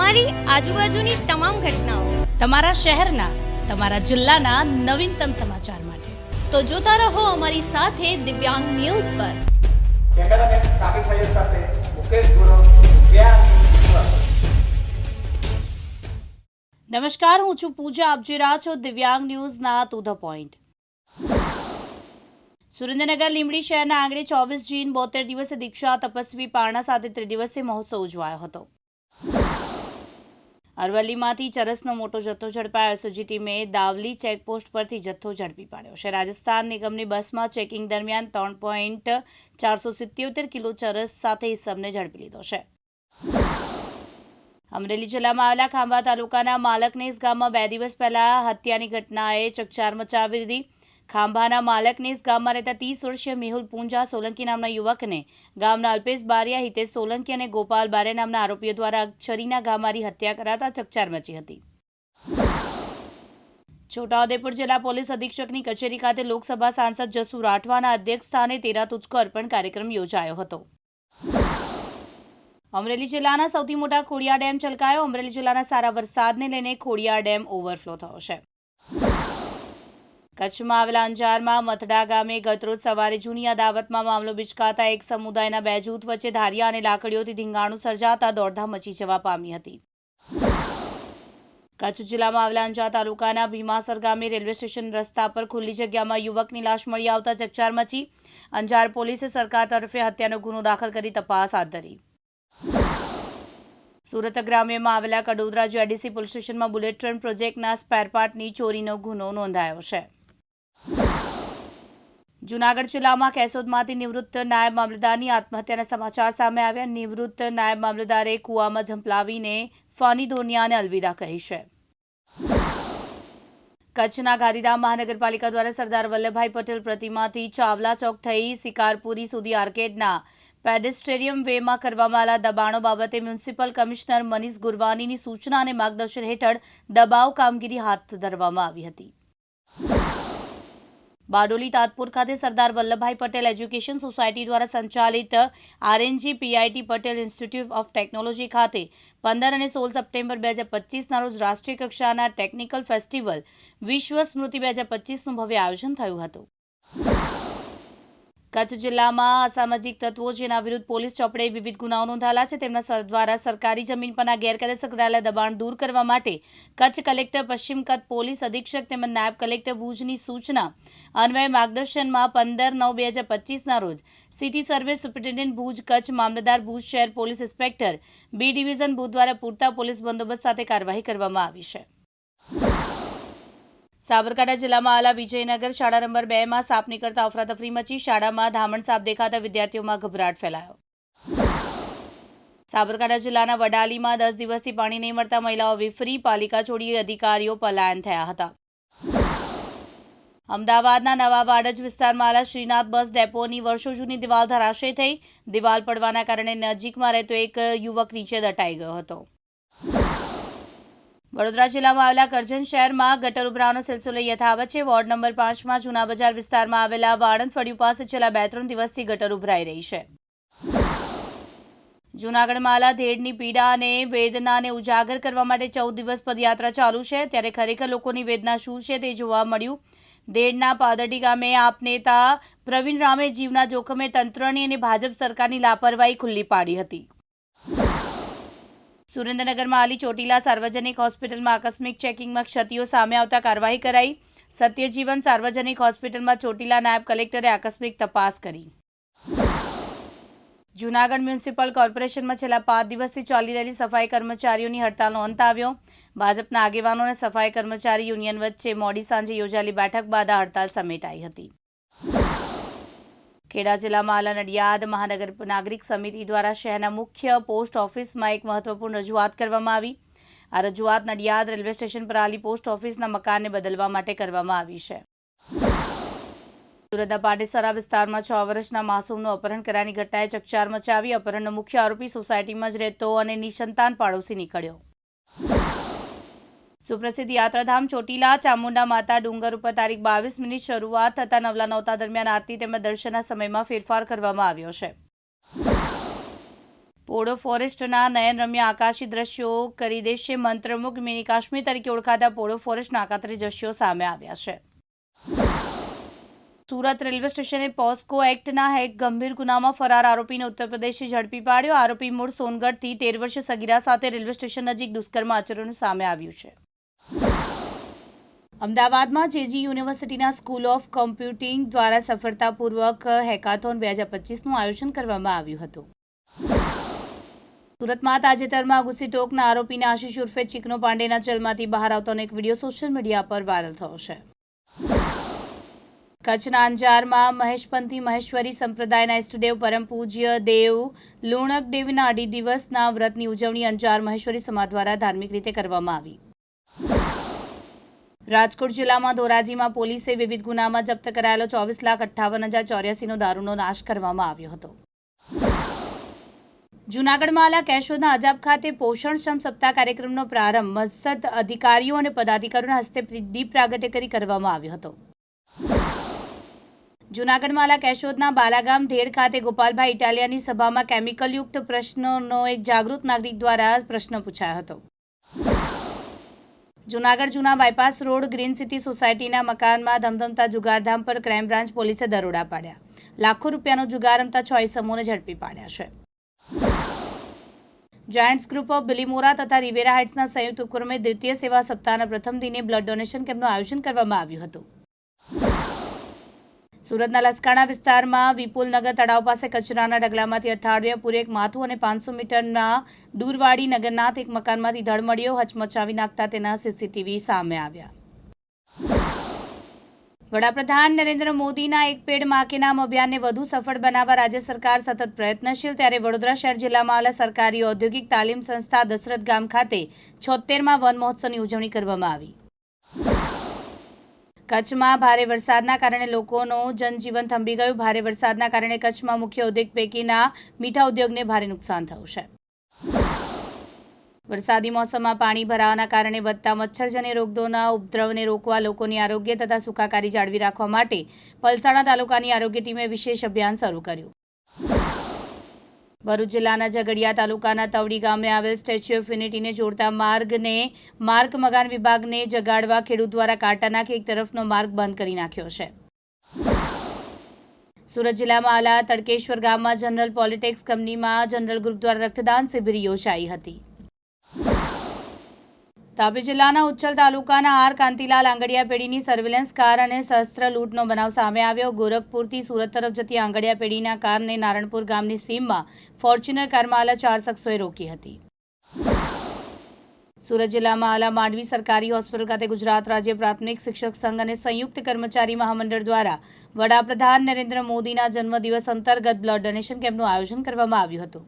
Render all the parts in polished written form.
તમારી આજુબાજુની તમામ ઘટનાઓ, તમારા શહેરના, તમારા જિલ્લાના નવીનતમ સમાચાર માટે તો જોતા રહો અમારી સાથે દિવ્યાંગ ન્યૂઝ પર. કેમેરામેન સાબિર સૈયદ સાથે મુકેશ ગુરવ, દિવ્યાંગ ન્યૂઝ. નમસ્કાર, હું છું પૂજા. આપ જોઈ રહ્યા છો દિવ્યાંગ ન્યૂઝના to the point. Surendranagar Limbdi શહેરના આંગણે 24 જૂન 72 દિવસે દીક્ષા તપસ્વી પારણા સાથે ત્રિદિવસીય મહોત્સવ ઉજવાયો હતો. અરવલ્લીમાંથી ચરસનો મોટો જથ્થો ઝડપાયો. એસઓજી ટીમે દાવલી ચેકપોસ્ટ પરથી જથ્થો ઝડપી પાડ્યો છે. રાજસ્થાન નિગમની બસમાં ચેકિંગ દરમિયાન 3.477 કિલો ચરસ સાથે ઇસમને ઝડપી લીધો છે. અમરેલી જિલ્લામાં આવેલા ખાંભા તાલુકાના માલકનેસ ગામમાં 2 દિવસ પહેલા હત્યાની ઘટનાએ ચકચાર મચાવી દીધી. ખાંભાના માલકનેસ ગામમાં રહેતા 30 વર્ષીય મેહુલ પૂંજા સોલંકી નામના યુવકને ગામના અલ્પેશ બારિયા, હિતેશ સોલંકી અને ગોપાલ બારિયા નામના આરોપીઓ દ્વારા છરીના ઘા મારી હત્યા કરાતા ચકચાર મચી હતી. છોટાઉદેપુર જિલ્લા પોલીસ અધિક્ષકની કચેરી ખાતે લોકસભા સાંસદ જસુ રાઠવાના અધ્યક્ષ સ્થાને તેરા તુજકો અર્પણ કાર્યક્રમ યોજાયો હતો. અમરેલી જિલ્લાના સૌથી મોટા ખોડિયાર ડેમ છલકાયો. અમરેલી જિલ્લાના સારા વરસાદને લઈને ખોડિયાર ડેમ ઓવરફ્લો થયો છે. કચ્છમાં આવેલા અંજારમાં મથડા ગામે ગતરોજ સવારે જૂની અદાવતમાં મામલો બિચકાતા એક સમુદાયના 2 જૂથ વચ્ચે ધારિયા અને લાકડીઓથી ધીંગાણું સર્જાતા દોડધામ મચી જવા પામી હતી. કચ્છ જિલ્લામાં આવેલા અંજાર તાલુકાના ભીમાસર ગામે રેલવે સ્ટેશન રસ્તા પર ખુલ્લી જગ્યામાં યુવકની લાશ મળી આવતા ચકચાર મચી. અંજાર પોલીસે સરકાર તરફે હત્યાનો ગુનો દાખલ કરી તપાસ હાથ ધરી. સુરત ગ્રામ્યમાં આવેલા કડોદરા જીઆઈડીસી પોલીસ સ્ટેશનમાં બુલેટ ટ્રેન પ્રોજેક્ટના સ્પેરપાર્ટની ચોરીનો ગુનો નોંધાયો છે. જૂનાગઢ જિલ્લામાં કેશોદમાંથી નિવૃત્ત નાયબ મામલતદારની આત્મહત્યાના સમાચાર સામે આવ્યા. નિવૃત્ત નાયબ મામલતદારે કૂવામાં ઝંપલાવીને ફાની ધોનિયાને અલવિદા કહી છે. કચ્છના ગાંધીધામ મહાનગરપાલિકા દ્વારા સરદાર વલ્લભભાઈ પટેલ પ્રતિમાથી ચાવલા ચોક થઈ શિકારપુરી સુધી આર્કેડના પેડેસ્ટ્રિયમ વેમાં કરવામાં આવેલા દબાણો બાબતે મ્યુનિસિપલ કમિશનર મનીષ ગુરવાનીની સૂચના અને માર્ગદર્શન હેઠળ દબાવ કામગીરી હાથ ધરવામાં આવી હતી. બારડોલી તાતપુર ખાતે સરદાર વલ્લભભાઈ પટેલ એજ્યુકેશન સોસાયટી દ્વારા સંચાલિત RNG PIT Patel institute of technology ખાતે 15 અને 16 સપ્ટેમ્બર 2025ના રોજ રાષ્ટ્રીય કક્ષાના ટેકનિકલ ફેસ્ટિવલ વિશ્વ સ્મૃતિ 2025નું ભવ્ય આયોજન થયું હતું. કચ્છ જિલ્લામાં અસામાજિક તત્વો જેના વિરુદ્ધ પોલીસ ચોપડે વિવિધ ગુનાઓ નોંધાયેલા છે તેમના દ્વારા સરકારી જમીન પરના ગેરકાયદેસર કરાયેલા દબાણ દૂર કરવા માટે કચ્છ કલેક્ટર પશ્ચિમ કચ્છ પોલીસ અધિક્ષક તેમજ નાયબ કલેક્ટર ભુજની સૂચના અન્વયે માર્ગદર્શનમાં 15/9/2025ના રોજ city service superintendent Bhuj Kutch, મામલતદાર ભુજ શહેર police inspector B division Bhuj દ્વારા પૂરતા પોલીસ બંદોબસ્ત સાથે કાર્યવાહી કરવામાં આવી છે. સાબરકાંઠા જિલ્લામાં આવેલા વિજયનગર શાળા નંબર 2માં સાપ નીકળતા અફરાતફરી મચી. શાળામાં ધામણ સાપ દેખાતા વિદ્યાર્થીઓમાં ગભરાટ ફેલાયો. સાબરકાંઠા જિલ્લાના વડાલીમાં 10 દિવસથી પાણી નહીં મળતા મહિલાઓ વિફરી. પાલિકા છોડી અધિકારીઓ પલાયન થયા હતા. અમદાવાદના નવા વાડજ વિસ્તારમાં આવેલા શ્રીનાથ બસ ડેપોની વર્ષો જૂની દિવાલ ધરાશયી થઈ. દિવાલ પડવાના કારણે નજીકમાં રહેતો એક યુવક નીચે દટાઈ ગયો હતો. વડોદરા જિલ્લામાં આવેલા કરજણ શહેરમાં ગટર ઉભરાવાનો સિલસિલો યથાવત છે. વોર્ડ નંબર 5માં જૂના બજાર વિસ્તારમાં આવેલા વાળંદ ફળિયું પાસે છેલ્લા 2-3 દિવસથી ગટર ઉભરાઈ રહી છે. જૂનાગઢમાં આવેલા ધેડની પીડા અને વેદનાને ઉજાગર કરવા માટે 14 દિવસ પદયાત્રા ચાલુ છે. ત્યારે ખરેખર લોકોની વેદના શું છે તે જોવા મળ્યું. ધેડના પાદરડી ગામે આપ નેતા પ્રવીણ રામે જીવના જોખમે તંત્રની અને ભાજપ સરકારની લાપરવાહી ખુલ્લી પાડી હતી. સુરેન્દ્રનગરમાં આવેલી ચોટીલા સાર્વજનિક હોસ્પિટલમાં આકસ્મિક ચેકિંગમાં ક્ષતિઓ સામે આવતા કાર્યવાહી કરાઈ. સત્યજીવન સાર્વજનિક હોસ્પિટલમાં ચોટીલા નાયબ કલેક્ટરે આકસ્મિક તપાસ કરી. જૂનાગઢ મ્યુનિસિપલ કોર્પોરેશનમાં છેલ્લા 5 દિવસથી ચાલી રહેલી સફાઈ કર્મચારીઓની હડતાલનો અંત આવ્યો. ભાજપના આગેવાનો અને સફાઈ કર્મચારી યુનિયન વચ્ચે મોડી સાંજે યોજાયેલી બેઠક બાદ આ હડતાલ સમેટાઈ હતી. ખેડા જિલ્લામાં આવેલા નડિયાદ મહાનગર નાગરિક સમિતિ દ્વારા શહેરના મુખ્ય પોસ્ટ ઓફિસમાં એક મહત્વપૂર્ણ રજૂઆત કરવામાં આવી. આ રજૂઆત નડિયાદ રેલવે સ્ટેશન પર આવેલી પોસ્ટ ઓફિસના મકાનને બદલવા માટે કરવામાં આવી છે. સુરતના પાંડેસરા વિસ્તારમાં 6 વર્ષના માસૂમનું અપહરણ કરવાની ઘટનાએ ચકચાર મચાવી. અપહરણનો મુખ્ય આરોપી સોસાયટીમાં જ રહેતો અને નિસંતાન પાડોશી નીકળ્યો. સુપ્રસિદ્ધ યાત્રાધામ ચોટીલા ચામુંડા માતા ડુંગર ઉપર તારીખ 22 શરૂઆત થતા નવલા નોરતા દરમિયાન આરતી તેમજ દર્શનના સમયમાં ફેરફાર કરવામાં આવ્યો છે. પોડો ફોરેસ્ટના નયનરમ્ય આકાશી દ્રશ્યો કરી દેશે મંત્રમુગ્ધ. મિની કાશ્મીર તરીકે ઓળખાતા પોડો ફોરેસ્ટના આકાત્રી દ્રશ્યો સામે આવ્યા છે. સુરત રેલવે સ્ટેશને પોસ્કો એક્ટના એક ગંભીર ગુનામાં ફરાર આરોપીને ઉત્તર પ્રદેશથી ઝડપી પાડ્યો. આરોપી મૂળ સોનગઢથી 13 વર્ષીય સગીરા સાથે રેલવે સ્ટેશન નજીક દુષ્કર્મ આચરણ સામે આવ્યું છે. અમદાવાદમાં જેજી યુનિવર્સિટીના સ્કૂલ ઓફ કમ્પ્યુટિંગ દ્વારા સફળતાપૂર્વક હેકાથોન 2025નું આયોજન કરવામાં આવ્યું હતું. સુરતમાં તાજેતરમાં ઘૂસી ટોકના આરોપીને આશિષ ઉર્ફે ચીકનો પાંડેના જેલમાંથી બહાર આવતાનો એક વિડીયો સોશિયલ મીડિયા પર વાયરલ થયો છે. કચ્છના અંજારમાં મહેશપંથી મહેશ્વરી સંપ્રદાયના ઇષ્ટદેવ પરમ પૂજ્ય દેવ લુણક દેવીના 2.5 દિવસના વ્રતની ઉજવણી અંજાર મહેશ્વરી સમાજ દ્વારા ધાર્મિક રીતે કરવામાં આવી. રાજકોટ જિલ્લામાં ધોરાજીમાં પોલીસે વિવિધ ગુનામાં જપ્ત કરાયેલો 24,58,084નો દારૂનો નાશ કરવામાં આવ્યો હતો. જૂનાગઢમાં આવેલા કેશોદના અજાબ ખાતે પોષણક્ષમ સપ્તાહ કાર્યક્રમનો પ્રારંભ મસ્જિદ અધિકારીઓ અને પદાધિકારીઓના હસ્તે દીપ પ્રાગટ્ય કરી કરવામાં આવ્યો હતો. જૂનાગઢમાં આવેલા કેશોદના બાલાગામ ધેડ ખાતે ગોપાલભાઈ ઇટાલિયાની સભામાં કેમિકલયુક્ત પ્રશ્નોનો એક જાગૃત નાગરિક દ્વારા પ્રશ્ન પૂછાયો હતો. જૂનાગઢ જૂના બાયપાસ રોડ ગ્રીન સિટી સોસાયટીના મકાનમાં ધમધમતા જુગારધામ પર ક્રાઇમ બ્રાન્ચ પોલીસે દરોડા પાડ્યા. લાખો રૂપિયાનો જુગાર રમતા 6 ઇસમોને ઝડપી પાડ્યા છે. જાયન્ટ્સ ગ્રુપ ઓફ બિલીમોરા તથા રિવેરા હાઇટ્સના સંયુક્ત ઉપક્રમે દ્વિતીય સેવા સપ્તાહના પ્રથમ દિને બ્લડ ડોનેશન કેમ્પનું આયોજન કરવામાં આવ્યું હતું. સુરતના લસકાણા વિસ્તારમાં વિપુલનગર તળાવ પાસે કચરાના ઢગલામાંથી અથાડ્યા પૂરે એક માથું અને 500 મીટરના દૂરવાડી નગરનાથ એક મકાનમાંથી ધડ મળ્યો. હચમચાવી નાખતા તેના સીસીટીવી સામે આવ્યા. વડાપ્રધાન નરેન્દ્ર મોદીના એક પેડ માં કે નામ અભિયાનને વધુ સફળ બનાવવા રાજ્ય સરકાર સતત પ્રયત્નશીલ. ત્યારે વડોદરા શહેર જિલ્લામાં આવેલા સરકારી ઔદ્યોગિક તાલીમ સંસ્થા દશરથ ગામ ખાતે 76માં વન મહોત્સવની ઉજવણી કરવામાં આવી. કચ્છમાં ભારે વરસાદના કારણે લોકોનું જનજીવન થંભી ગયું. ભારે વરસાદના કારણે કચ્છમાં મુખ્ય ઉદ્યોગ પૈકીના મીઠા ઉદ્યોગને ભારે નુકસાન થયું છે. વરસાદી મોસમમાં પાણી ભરાવાના કારણે વધતા મચ્છરજન્ય રોગોના ઉપદ્રવને રોકવા લોકોની આરોગ્ય તથા સુખાકારી જાળવી રાખવા માટે પલસાણા તાલુકાની આરોગ્ય ટીમે વિશેષ અભિયાન શરૂ કર્યું. ભરૂચ જિલ્લાના ઝઘડિયા તાલુકાના તવડી ગામે આવેલ સ્ટેચ્યુ ઓફ યુનિટીને જોડતા માર્ગને માર્ગ મકાન વિભાગને જગાડવા ખેડૂત દ્વારા કાંટા નાખી એક તરફનો માર્ગ બંધ કરી નાખ્યો છે. સુરત જિલ્લામાં આવેલા તડકેશ્વર ગામમાં જનરલ પોલિટેક્સ કંપનીમાં જનરલ ગ્રુપ દ્વારા રક્તદાન શિબિર યોજાઈ હતી. તાપી જિલ્લાના ઉચ્છલ તાલુકાના આર કાંતિલાલ આંગડિયા પેઢીની સર્વેલન્સ કાર અને શસ્ત્ર લૂંટનો બનાવ સામે આવ્યો. ગોરખપુરથી સુરત તરફ જતી આંગડિયા પેઢીના કારને નારણપુર ગામની સીમમાં ફોર્ચ્યુનર કારમાં આવેલા 4 શખ્સોએ રોકી હતી. સુરત જિલ્લામાં આવેલા માંડવી સરકારી હોસ્પિટલ ખાતે ગુજરાત રાજ્ય પ્રાથમિક શિક્ષક સંઘ અને સંયુક્ત કર્મચારી મહામંડળ દ્વારા વડાપ્રધાન નરેન્દ્ર મોદીના જન્મદિવસ અંતર્ગત બ્લડ ડોનેશન કેમ્પનું આયોજન કરવામાં આવ્યું હતું.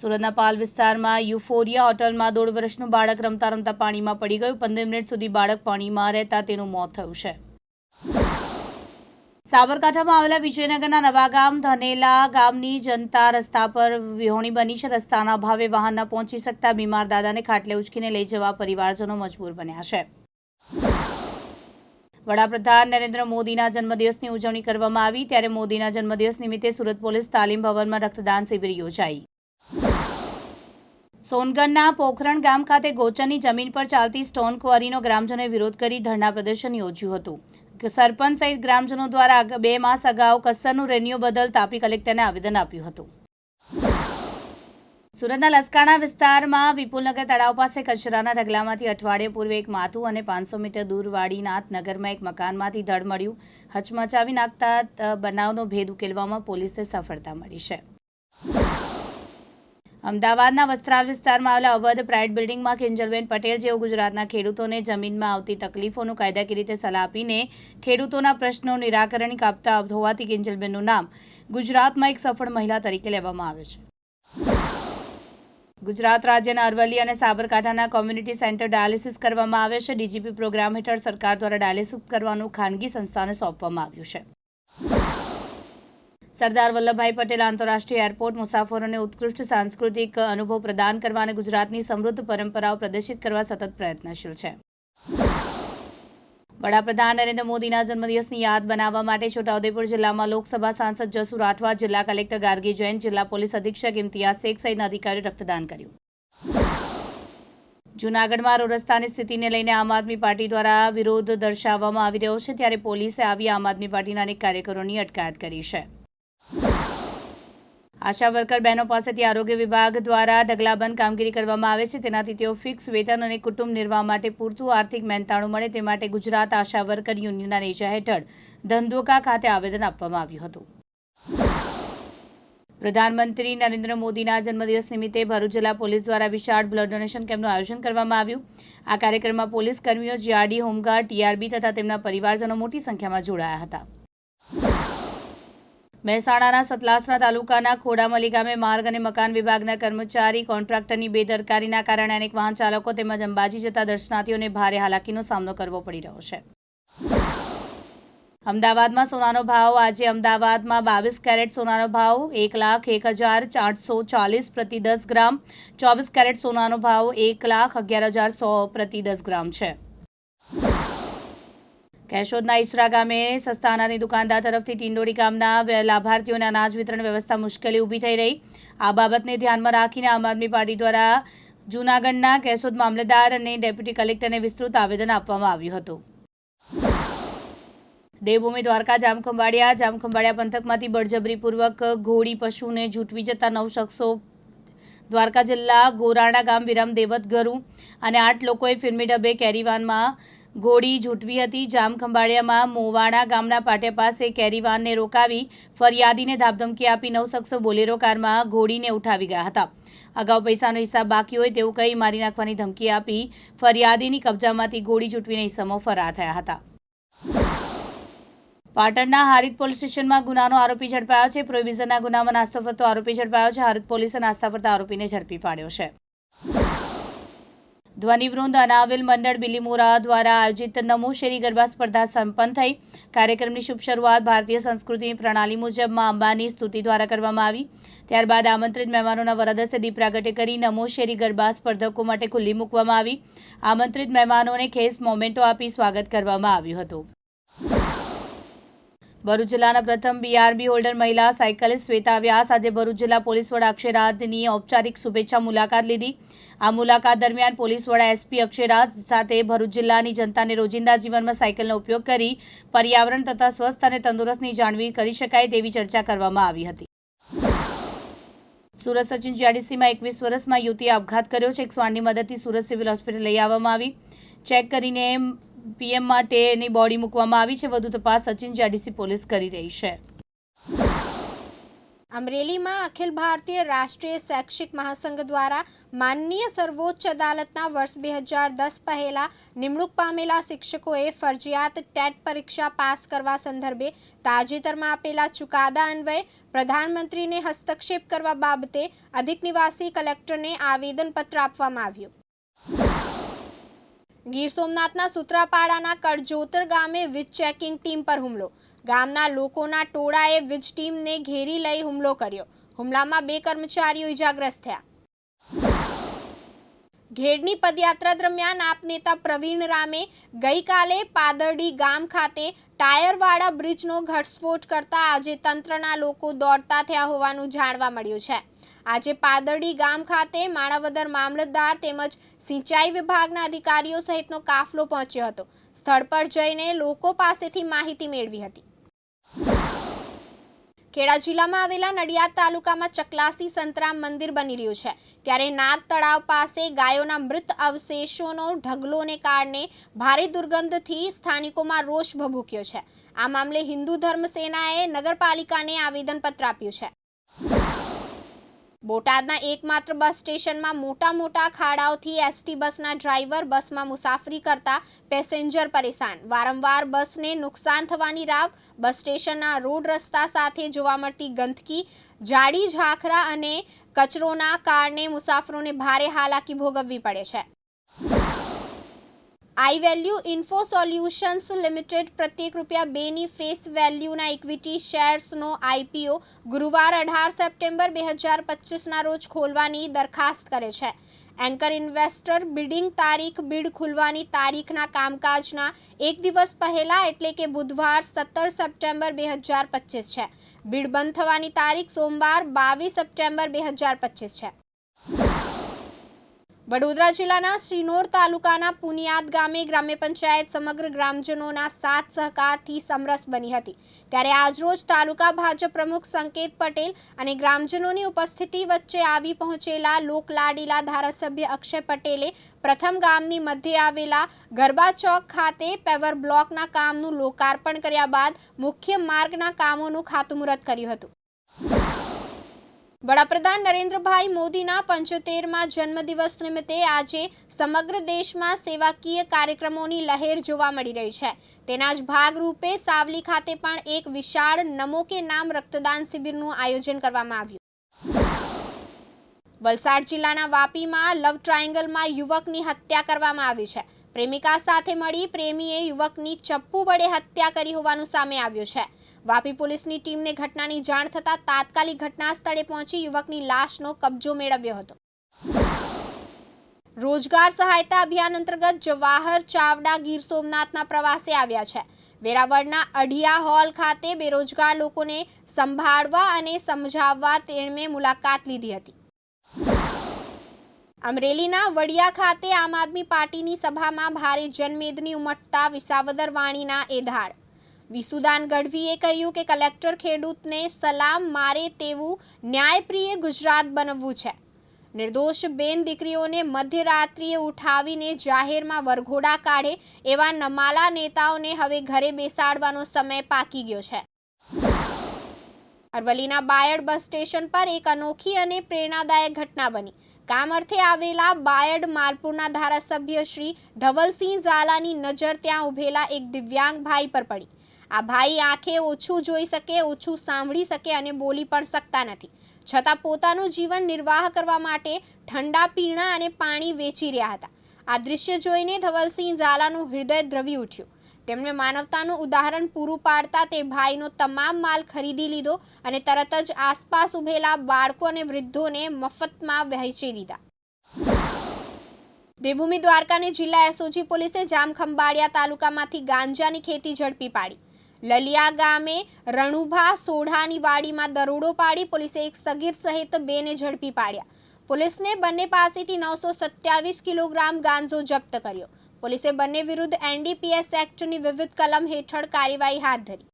સુરતના પાલ વિસ્તારમાં યુફોરિયા હોટલમાં 1.5 વર્ષનું બાળક રમતા રમતા પાણીમાં પડી ગયું. 15 મિનિટ સુધી બાળક પાણીમાં રહેતા તેનું મોત થયું છે. સાબરકાંઠામાં આવેલા વિજયનગરના નવાગામ ધનેલા ગામની જનતા રસ્તા પર વિહોણી બની છે. રસ્તાના અભાવે વાહન ન પહોંચી શકતા બીમાર દાદાને ખાટલે ઉચકીને લઈ જવા પરિવારજનો મજબૂર બન્યા છે. વડાપ્રધાન નરેન્દ્ર મોદીના જન્મદિવસની ઉજવણી કરવામાં આવી. ત્યારે મોદીના જન્મદિવસ નિમિત્તે સુરત પોલીસ તાલીમ ભવનમાં રક્તદાન શિબિર યોજાઈ. સોનગઢના પોખરણ ગામ ખાતે ગોચરની જમીન પર ચાલતી સ્ટોન ક્વોરીનો ગ્રામજનોએ વિરોધ કરી ધરણા પ્રદર્શન યોજ્યું હતું. સરપંચ સહિત ગ્રામજનો દ્વારા 2 માસ અગાઉ કસ્સરનું રેન્યુ બદલ તાપી કલેક્ટરને આવેદન આપ્યું હતું. સુરતના લસકાણા વિસ્તારમાં વિપુલનગર તળાવ પાસે કચરાના ઢગલામાંથી અઠવાડિયે પૂર્વે એક માથું અને 500 મીટર દૂર વાડીનાથ નગરમાં એક મકાનમાંથી ધડ મળ્યું. હચમચાવી નાખતા બનાવનો ભેદ ઉકેલવામાં પોલીસને સફળતા મળી છે. અમદાવાદના વસ્ત્રાલ વિસ્તારમાં આવેલા અવધ પ્રાઇડ બિલ્ડિંગમાં કિંજલબેન પટેલ જેઓ ગુજરાતના ખેડૂતોને જમીનમાં આવતી તકલીફોનું કાયદાકીય રીતે સલાહ આપીને ખેડૂતોના પ્રશ્નો નિરાકરણ કાપતા હોવાથી કિંજલબેનનું નામ ગુજરાતમાં એક સફળ મહિલા તરીકે લેવામાં આવે છે. ગુજરાત રાજ્યના અરવલ્લી અને સાબરકાંઠાના કોમ્યુનિટી સેન્ટર ડાયાલિસિસ કરવામાં આવે છે. ડીજીપી પ્રોગ્રામ હેઠળ સરકાર દ્વારા ડાયાલિસિસ કરવાનું ખાનગી સંસ્થાને સોંપવામાં આવ્યું છે. સરદાર વલ્લભભાઈ પટેલ આંતરરાષ્ટ્રીય એરપોર્ટ મુસાફરોને ઉત્કૃષ્ટ સાંસ્કૃતિક અનુભવ પ્રદાન કરવા અને ગુજરાતની સમૃદ્ધ પરંપરાઓ પ્રદર્શિત કરવા સતત પ્રયત્નશીલ છે. વડાપ્રધાન નરેન્દ્ર મોદીના જન્મદિવસની યાદ બનાવવા માટે છોટાઉદેપુર જિલ્લામાં લોકસભા સાંસદ જસુ રાઠવા, જિલ્લા કલેક્ટર ગાર્ગી જૈન, જિલ્લા પોલીસ અધિક્ષક ઇમ્તિયાઝ શેખ સહિતના અધિકારીઓએ રક્તદાન કર્યું. જૂનાગઢમાં રોડ રસ્તાની સ્થિતિને લઈને આમ આદમી પાર્ટી દ્વારા વિરોધ દર્શાવવામાં આવી રહ્યો છે, ત્યારે પોલીસે આવી આમ આદમી પાર્ટીના અનેક કાર્યકરોની અટકાયત કરી છે. આશા વર્કર બહેનો પાસેથી આરોગ્ય વિભાગ દ્વારા ઢગલાબંધ કામગીરી કરવામાં આવે છે. તેનાથી તેઓ ફિક્સ વેતન અને કુટુંબ નિર્વાહ માટે પૂરતું આર્થિક મહેનતાણું મળે તે માટે ગુજરાત આશા વર્કર યુનિયનના નેજા હેઠળ ધંધોકા ખાતે આવેદન આપવામાં આવ્યું હતું. પ્રધાનમંત્રી નરેન્દ્ર મોદીના જન્મદિવસ નિમિત્તે ભરૂચ જિલ્લા પોલીસ દ્વારા વિશાળ બ્લડ ડોનેશન કેમ્પનું આયોજન કરવામાં આવ્યું. આ કાર્યક્રમમાં પોલીસ કર્મીઓ, જીઆરડી, હોમગાર્ડ, ટીઆરબી તથા તેમના પરિવારજનો મોટી સંખ્યામાં જોડાયા હતા. મહેસાણાના સતલાસણા તાલુકાના ખોડામલી ગામે માર્ગ અને મકાન વિભાગના કર્મચારી કોન્ટ્રાક્ટરની બેદરકારીના કારણે અનેક વાહન ચાલકો તેમજ અંબાજી જતા દર્શનાર્થીઓને ભારે હાલાકીનો સામનો કરવો પડી રહ્યો છે. અમદાવાદમાં સોનાનો ભાવ. આજે અમદાવાદમાં 22 કેરેટ સોનાનો ભાવ 1,01,840 પ્રતિ 10 ગ્રામ, 24 કેરેટ સોનાનો ભાવ 1,11,100 પ્રતિ 10 ગ્રામ છે. કેશોદના ઈસરા ગામે સસ્તા અનાજની દુકાનદાર તરફથી ટિંડોળી ગામના લાભાર્થીઓને અનાજ વિતરણ વ્યવસ્થા મુશ્કેલી ઊભી થઈ રહી. આ બાબતને ધ્યાનમાં રાખીને આમ આદમી પાર્ટી દ્વારા જૂનાગઢના કેશોદ મામલતદાર અને ડેપ્યુટી કલેક્ટરને વિસ્તૃત આવેદન આપવામાં આવ્યું હતું. દેવભૂમિ દ્વારકા જામખંભાળિયા પંથકમાંથી બળજબરીપૂર્વક ઘોડી પશુને ઝૂંટવી જતા 9 શખ્સો દ્વારકા જિલ્લા ગોરાણા ગામ વિરામ દેવત ગરુ અને 8 લોકોએ ફિલ્મી ડબ્બે કેરીવાનમાં ઘોડી ઝૂંટવી હતી. જામખંભાળિયામાં મોવાણા ગામના પાટિયા પાસે કેરીવાનને રોકાવી ફરિયાદીને ધાકધમકી આપી 9 શખ્સો બોલેરો કારમાં ઘોડીને ઉઠાવી ગયા હતા. અગાઉ પૈસાનો હિસાબ બાકી હોય તેવું કહી મારી નાખવાની ધમકી આપી ફરિયાદીની કબજામાંથી ઘોડી ઝૂંટવીને ઇસમો ફરાર થયા હતા. પાટણના હારીજ પોલીસ સ્ટેશનમાં ગુનાનો આરોપી ઝડપાયો છે. પ્રોહિબિશનના ગુનામાં નાસ્તો ફરતો આરોપી ઝડપાયો છે. હારીજ પોલીસે નાસ્તા ફરતા આરોપીને ઝડપી પાડ્યો છે. ધ્વનિવૃંદ અનાવિલ મંડળ બિલીમોરા દ્વારા આયોજિત નમો શેરી ગરબા સ્પર્ધા સંપન્ન થઈ. કાર્યક્રમની શુભ શરૂઆત ભારતીય સંસ્કૃતિની પ્રણાલી મુજબ મા અંબાની સ્તુતિ દ્વારા કરવામાં આવી. ત્યારબાદ આમંત્રિત મહેમાનોના વરદસ્તે દીપ પ્રાગટ્ય કરી નમો શેરી ગરબા સ્પર્ધકો માટે ખુલ્લી મૂકવામાં આવી. આમંત્રિત મહેમાનોને ખેસ મોમેન્ટો આપી સ્વાગત કરવામાં આવ્યું હતું. ભરૂચ જિલ્લાના પ્રથમ બીઆરબી હોલ્ડર મહિલા સાયકલિસ્ટ શ્વેતા વ્યાસ આજે ભરૂચ જિલ્લા પોલીસ વડા અક્ષયરાજની ઔપચારિક શુભેચ્છા મુલાકાત લીધી. આ મુલાકાત દરમિયાન પોલીસ વડા એસપી અક્ષયરાજ સાથે ભરૂચ જિલ્લાની જનતાને રોજિંદા જીવનમાં સાયકલનો ઉપયોગ કરી પર્યાવરણ તથા સ્વસ્થ અને તંદુરસ્તની જાળવણી કરી શકાય તેવી ચર્ચા કરવામાં આવી હતી. સુરત સચિન જીઆઈડીસીમાં 21 વર્ષમાં યુવતીએ આપઘાત કર્યો છે. 108ની મદદથી સુરત સિવિલ હોસ્પિટલ લઈ આવવામાં આવી. ચેક કરીને પીએમ માટેની બોડી મૂકવામાં આવી છે. વધુ તપાસ સચિન જીઆઈડીસી પોલીસ કરી રહી છે. અમરેલીમાં અખિલ ભારતીય રાષ્ટ્રીય શૈક્ષિક મહાસંઘ દ્વારા માનનીય સર્વોચ્ચ અદાલતના વર્ષ 2010 પહેલા નિમણૂક પામેલા શિક્ષકોએ ફરજિયાત ટેટ પરીક્ષા પાસ કરવા સંદર્ભે તાજેતરમાં આપેલા ચુકાદા અન્વયે પ્રધાનમંત્રીને હસ્તક્ષેપ કરવા બાબતે અધિક નિવાસી કલેક્ટરને આવેદનપત્ર આપવામાં આવ્યું. ગીર સોમનાથના સુત્રાપાડાના કડજોતર ગામે વીજ ચેકિંગ ટીમ પર હુમલો. ગામના લોકોના ટોળાએ વીજ ટીમને ઘેરી લઈ હુમલો કર્યો. હુમલામાં 2 કર્મચારીઓ ઇજાગ્રસ્ત થયા. ઘેડની પદયાત્રા દરમિયાન આપ નેતા પ્રવીણ રામે ગઈકાલે પાદરડી ગામ ખાતે ટાયરવાળા બ્રિજનો ઘટસ્ફોટ કરતા આજે તંત્રના લોકો દોડતા થયા હોવાનું જાણવા મળ્યું છે. આજે પાદરડી ગામ ખાતે માણાવદર મામલતદાર તેમજ સિંચાઈ વિભાગના અધિકારીઓ સહિતનો કાફલો પહોંચ્યો હતો. સ્થળ પર જઈને લોકો પાસેથી માહિતી મેળવી હતી. ખેડા જિલ્લામાં આવેલા નડિયાદ તાલુકામાં ચકલાસી સંતરામ મંદિર બની રહ્યું છે. ત્યારે નાગ તળાવ પાસે ગાયોના મૃત અવશેષોનો ઢગલોને કારણે ભારે દુર્ગંધથી સ્થાનિકોમાં રોષ ભભૂક્યો છે. આ મામલે હિન્દુ ધર્મ સેનાએ નગરપાલિકાને આવેદનપત્ર આપ્યું છે. બોટાદના એકમાત્ર બસ સ્ટેશનમાં મોટા ખાડાઓથી એસટી બસના ડ્રાઈવર બસમાં મુસાફરી કરતા પેસેન્જર પરેશાન. વારંવાર બસને નુકસાન થવાની રાવ. બસ સ્ટેશનના રોડ રસ્તા સાથે જોવા મળતી ગંદકી, જાડી ઝાખરા અને કચરોના કારણે મુસાફરોને ભારે હાલાકી ભોગવવી પડે છે. આઈ વેલ્યુ ઇન્ફો સોલ્યુશન્સ લિમિટેડ પ્રત્યેક ₹2ની ફેસ વેલ્યુના ઇક્વિટી શેર્સનો આઈપીઓ ગુરુવાર 18 સપ્ટેમ્બર 2025ના રોજ ખોલવાની દરખાસ્ત કરે છે. એન્કર ઇન્વેસ્ટર બિડિંગ તારીખ બીડ ખુલવાની તારીખના કામકાજના એક દિવસ પહેલા એટલે કે બુધવાર 17 સપ્ટેમ્બર 2025 છે. બીડ બંધ થવાની તારીખ સોમવાર 22 સપ્ટેમ્બર 2025 છે. વડોદરા જિલ્લાના શિનોર તાલુકાના પુનિયાદ ગામે ગ્રામ્ય પંચાયત સમગ્ર ગ્રામજનોના સાથ સહકારથી સમરસ બની હતી. ત્યારે આજરોજ તાલુકા ભાજપ પ્રમુખ સંકેત પટેલ અને ગ્રામજનોની ઉપસ્થિતિ વચ્ચે આવી પહોંચેલા લોકલાડીલા ધારાસભ્ય અક્ષય પટેલે પ્રથમ ગામની મધ્યે આવેલા ગરબા ચોક ખાતે પેવર બ્લોકના કામનું લોકાર્પણ કર્યા બાદ મુખ્ય માર્ગના કામોનું ખાતમુહૂર્ત કર્યું હતું. વડાપ્રધાન નરેન્દ્રભાઈ મોદીના 75મા જન્મદિવસ નિમિત્તે આજે સમગ્ર દેશમાં સેવાકીય કાર્યક્રમોની લહેર જોવા મળી રહી છે. તેના જ ભાગરૂપે સાવલી ખાતે પણ એક વિશાળ નમો કે નામ રક્તદાન શિબિરનું આયોજન કરવામાં આવ્યું. વલસાડ જિલ્લાના વાપીમાં લવ ટ્રાયેંગલમાં યુવકની હત્યા કરવામાં આવી છે. પ્રેમિકા સાથે મળી પ્રેમીએ યુવકની ચપ્પુ વડે હત્યા કરી હોવાનું સામે આવ્યું છે. વાપી પોલીસની ટીમને ઘટનાની જાણ થતાં તાત્કાલિક ઘટના સ્થળે પહોંચી યુવકની લાશનો કબજો મેળવ્યો હતો. રોજગાર સહાયતા અભિયાન અંતર્ગત જવાહર ચાવડા ગીર સોમનાથના પ્રવાસે આવ્યા છે. વેરાવળના અઢિયા હોલ ખાતે બેરોજગાર લોકોને સંભાળવા અને સમજાવવા તેમણે મુલાકાત લીધી હતી. અમરેલીના વડિયા ખાતે આમ આદમી પાર્ટીની સભામાં ભારે જનમેદની ઉમટતા વિસાવદર વાણીના એધાડ. વિસુદાન ગઢવીએ કહ્યું કે કલેક્ટર ખેડૂતને સલામ મારે તેવું ન્યાયપ્રિય ગુજરાત બનવવું છે. નિર્દોષ બેન દીકરીઓને મધ્યરાત્રિએ ઉઠાવીને જાહેરમાં વરઘોડા કાઢે એવા નમાલા નેતાઓને હવે ઘરે બેસાડવાનો સમય પાકી ગયો છે. અરવલ્લીના બાયડ બસ સ્ટેશન પર એક અનોખી અને પ્રેરણાદાયક ઘટના બની. કામ અર્થે આવેલા બાયડ માલપુરના ધારાસભ્ય શ્રી ધવલસિંહ ઝાલાની નજર ત્યાં ઉભેલા એક દિવ્યાંગ ભાઈ પર પડી. આ ભાઈ આંખે ઓછું જોઈ શકે, ઓછું સાંભળી શકે અને બોલી પણ શકતા નથી. છતાં પોતાનું જીવન નિર્વાહ કરવા માટે ઠંડા પીણા અને પાણી વેચી રહ્યા હતા. આ દૃશ્ય જોઈને ધવલસિંહ ઝાલાનું હૃદય દ્રવી ઉઠ્યું. તેમણે માનવતાનું ઉદાહરણ પૂરું પાડતા તે ભાઈનો તમામ માલ ખરીદી લીધો અને તરત જ આસપાસ ઉભેલા બાળકો અને વૃદ્ધોને મફતમાં વહેંચી દીધા. દેવભૂમિ દ્વારકાની જિલ્લા એસઓજી પોલીસે જામખંભાળિયા તાલુકામાંથી ગાંજાની ખેતી ઝડપી પાડી. લલિયા ગામે રણુભા સોઢાની વાડીમાં દરોડો પાડી પોલીસે એક સગીર સહિત 2ને ઝડપી પાડ્યા. પોલીસને બંને પાસેથી 927 કિલોગ્રામ ગાંજો જપ્ત કર્યો. પોલીસે બંને વિરુદ્ધ એનડીપીએસ એક્ટની વિવિધ કલમ હેઠળ કાર્યવાહી હાથ ધરી.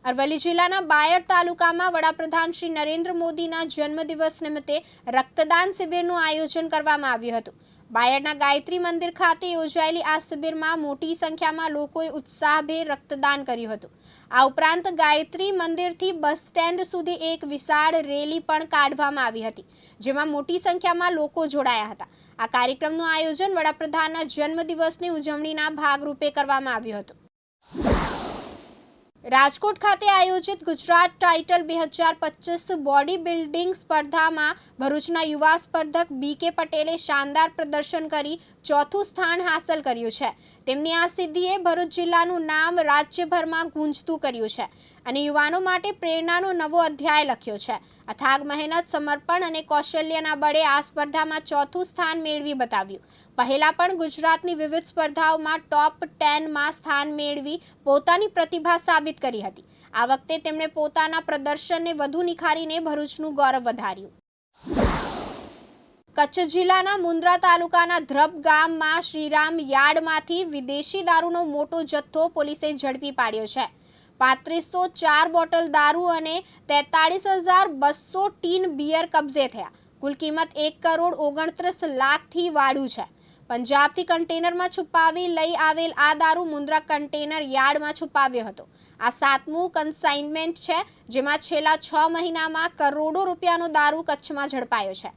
અરવલ્લી જિલ્લાના બાયડ તાલુકામાં વડાપ્રધાન શ્રી નરેન્દ્ર મોદીના જન્મદિવસ નિમિત્તે રક્તદાન શિબિરનું આયોજન કરવામાં આવ્યું હતું. બાયડના ગાયત્રી મંદિર ખાતે યોજાયેલી આ શિબિરમાં મોટી સંખ્યામાં લોકોએ ઉત્સાહભેર રક્તદાન કર્યું હતું. આ ઉપરાંત ગાયત્રી મંદિરથી બસ સ્ટેન્ડ સુધી એક વિશાળ રેલી પણ કાઢવામાં આવી હતી, જેમાં મોટી સંખ્યામાં લોકો જોડાયા હતા. આ કાર્યક્રમનું આયોજન વડાપ્રધાનના જન્મદિવસની ઉજવણીના ભાગરૂપે કરવામાં આવ્યું હતું. રાજકોટ ખાતે આયોજિત ગુજરાત ટાઇટલ 2025 બોડી બિલ્ડિંગ સ્પર્ધામાં ભરૂચના યુવા સ્પર્ધક બીકે પટેલે શાનદાર પ્રદર્શન કરી ચોથું સ્થાન હાંસલ કર્યું છે. તેમની આ સિદ્ધિએ ભરૂચ જિલ્લાનું નામ રાજ્યભરમાં ગુંજતું કર્યું છે અને યુવાનો માટે પ્રેરણાનો નવો અધ્યાય લખ્યો છે. અથાગ મહેનત, સમર્પણ અને કૌશલ્યના બળે આ સ્પર્ધામાં ચોથું સ્થાન મેળવી બતાવ્યું. પહેલા પણ ગુજરાતની વિવિધ સ્પર્ધાઓમાં ટોપ 10માં સ્થાન મેળવી પોતાની પ્રતિભા સાબિત કરી હતી. આ વખતે તેમણે પોતાના પ્રદર્શનને વધુ નિખારીને ભરૂચનું ગૌરવ વધાર્યું. કચ્છ જિલ્લાના મુન્દ્રા તાલુકાના ધ્રબ ગામમાં શ્રીરામ યાર્ડમાંથી વિદેશી દારૂનો મોટો જથ્થો પોલીસે ઝડપી પાડ્યો છે. 3504 બોટલ દારૂ અને 43,200 ટીન બિયર કબજે થયા. કુલ કિંમત 1,29 લાખથી વાળું છે. પંજાબથી કન્ટેનરમાં છુપાવી લઈ આવેલ આ દારૂ મુન્દ્રા કન્ટેનર યાર્ડમાં છુપાવ્યો હતો. આ 7મું કન્સાઇનમેન્ટ છે, જેમાં છેલ્લા 6 મહિનામાં કરોડો રૂપિયાનો દારૂ કચ્છમાં ઝડપાયો છે.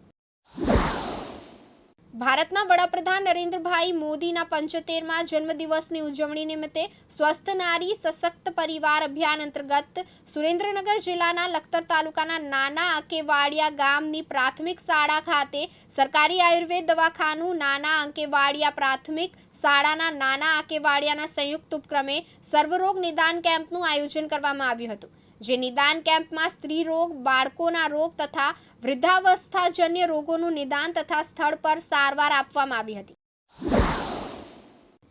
ભારતના વડાપ્રધાન નરેન્દ્રભાઈ મોદીના 75મા જન્મદિવસની ઉજવણી નિમિત્તે સ્વસ્થ નારી સશક્ત પરિવાર અભિયાન અંતર્ગત સુરેન્દ્રનગર જિલ્લાના લખતર તાલુકાના નાના અંકેવાડિયા ગામની પ્રાથમિક શાળા ખાતે સરકારી આયુર્વેદ દવાખાનું નાના અંકેવાડિયા પ્રાથમિક શાળાના નાના અંકેવાડિયાના સંયુક્ત ઉપક્રમે સર્વરોગ નિદાન કેમ્પનું આયોજન કરવામાં આવ્યું હતું, જે નિદાન કેમ્પમાં સ્ત્રી રોગ, બાળકોના રોગ તથા વૃદ્ધાવસ્થાજન્ય રોગોનું નિદાન તથા સ્થળ પર સારવાર આપવામાં આવી હતી.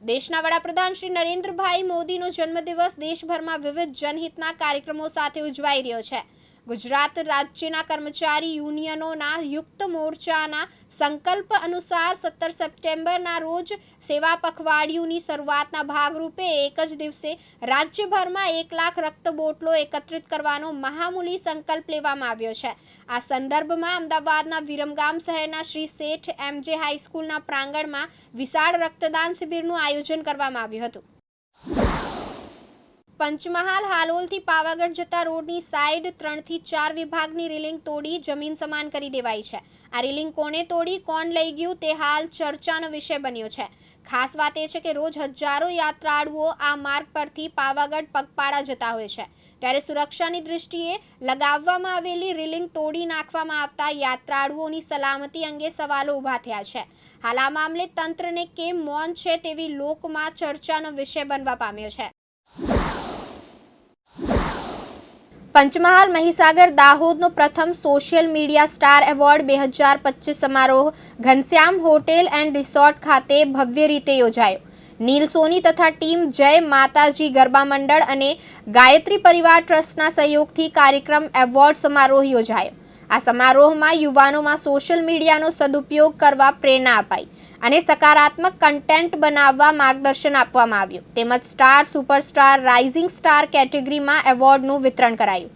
દેશના વડાપ્રધાન શ્રી નરેન્દ્રભાઈ મોદીનો જન્મદિવસ દેશભરમાં વિવિધ જનહિતના કાર્યક્રમો સાથે ઉજવાઈ રહ્યો છે. ગુજરાત રાજ્યના કર્મચારી યુનિયનોના યુક્ત મોરચાના સંકલ્પ અનુસાર 17 સપ્ટેમ્બરના રોજ સેવા પખવાડિયુંની શરૂઆતના ભાગરૂપે એક જ દિવસે રાજ્યભરમાં 1 લાખ રક્ત બોટલો એકત્રિત કરવાનો મહામૂલી સંકલ્પ લેવામાં આવ્યો છે. આ સંદર્ભમાં અમદાવાદના વિરમગામ શહેરના શ્રી શેઠ MJ હાઈસ્કૂલના પ્રાંગણમાં વિશાળ રક્તદાન શિબિરનું આયોજન કરવામાં આવ્યું હતું. પંચમહાલ હાલોલથી પાવાગઢ જતા રોડની સાઈડ 3 થી 4 વિભાગની રેલિંગ તોડી જમીન સમાન કરી દેવાઈ છે. આ રેલિંગ કોને તોડી, કોણ લઈ ગયું તે હાલ ચર્ચાનો વિષય બન્યો છે. ખાસ વાત એ છે કે રોજ હજારો યાત્રાળુઓ આ માર્ગ પરથી પાવાગઢ પગપાળા જતા હોય છે. ત્યારે સુરક્ષાની દૃષ્ટિએ લગાવવામાં આવેલી રેલિંગ તોડી નાખવામાં આવતા યાત્રાળુઓની સલામતી અંગે સવાલો ઊભા થયા છે. હાલ આ મામલે તંત્રને કેમ મૌન છે તેવી લોકમાં ચર્ચાનો વિષય બનવા પામ્યો છે. પંચમહાલ મહીસાગર દાહોદનો પ્રથમ સોશિયલ મીડિયા સ્ટાર એવોર્ડ 2025 સમારોહ ઘનશ્યામ હોટેલ એન્ડ રિસોર્ટ ખાતે ભવ્ય રીતે યોજાયો. નીલ સોની તથા ટીમ જય માતાજી ગરબા મંડળ અને ગાયત્રી પરિવાર ટ્રસ્ટના સહયોગથી કાર્યક્રમ એવોર્ડ સમારોહ યોજાયો. આ સમારોહમાં યુવાનોમાં સોશિયલ મીડિયાનો સદુપયોગ કરવા પ્રેરણા અપાઈ અને સકારાત્મક કન્ટેન્ટ બનાવવા માર્ગદર્શન આપવામાં આવ્યું તેમજ સ્ટાર, સુપરસ્ટાર, રાઇઝિંગ સ્ટાર કેટેગરીમાં એવોર્ડનું વિતરણ કરાયું.